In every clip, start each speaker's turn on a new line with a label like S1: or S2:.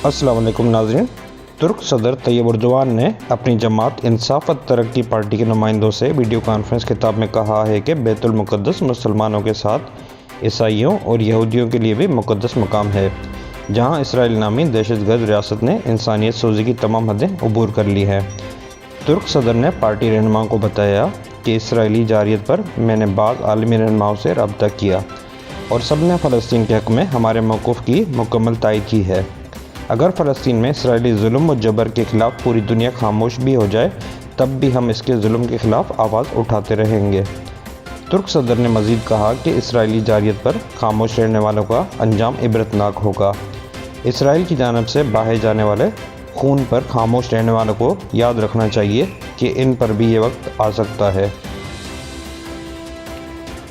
S1: السلام علیکم ناظرین۔ ترک صدر طیب اردوان نے اپنی جماعت انصاف و ترقی پارٹی کے نمائندوں سے ویڈیو کانفرنس خطاب میں کہا ہے کہ بیت المقدس مسلمانوں کے ساتھ عیسائیوں اور یہودیوں کے لیے بھی مقدس مقام ہے، جہاں اسرائیل نامی دہشت گرد ریاست نے انسانیت سوزی کی تمام حدیں عبور کر لی ہیں۔ ترک صدر نے پارٹی رہنماؤں کو بتایا کہ اسرائیلی جارحیت پر میں نے بعض عالمی رہنماؤں سے رابطہ کیا اور سب نے فلسطین کے حق میں ہمارے موقف کی مکمل تائید کی ہے۔ اگر فلسطین میں اسرائیلی ظلم و جبر کے خلاف پوری دنیا خاموش بھی ہو جائے تب بھی ہم اس کے ظلم کے خلاف آواز اٹھاتے رہیں گے۔ ترک صدر نے مزید کہا کہ اسرائیلی جارحیت پر خاموش رہنے والوں کا انجام عبرتناک ہوگا۔ اسرائیل کی جانب سے بہائے جانے والے خون پر خاموش رہنے والوں کو یاد رکھنا چاہیے کہ ان پر بھی یہ وقت آ سکتا ہے۔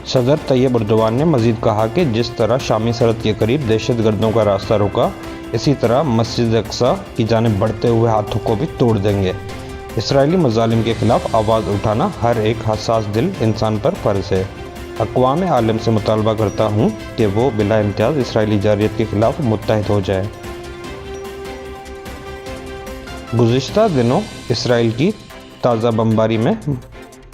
S1: صدر طیب اردوان نے مزید کہا کہ جس طرح شامی سرحد کے قریب دہشت گردوں کا راستہ روکا، اسی طرح مسجد اقصیٰ کی جانب بڑھتے ہوئے ہاتھوں کو بھی توڑ دیں گے۔ اسرائیلی مظالم کے خلاف آواز اٹھانا ہر ایک حساس دل انسان پر فرض ہے۔ اقوام عالم سے مطالبہ کرتا ہوں کہ وہ بلا امتیاز اسرائیلی جارحیت کے خلاف متحد ہو جائے۔ گزشتہ دنوں اسرائیل کی تازہ بمباری میں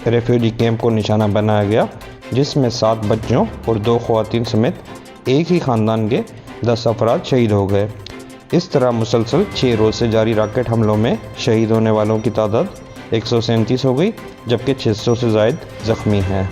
S1: ریفیوجی کیمپ کو نشانہ بنایا گیا، جس میں 7 بچوں اور 2 خواتین سمیت ایک ہی خاندان کے 10 افراد شہید ہو گئے۔ اس طرح مسلسل 6 روز سے جاری راکٹ حملوں میں شہید ہونے والوں کی تعداد 137 ہو گئی، جبکہ 600 سے زائد زخمی ہیں۔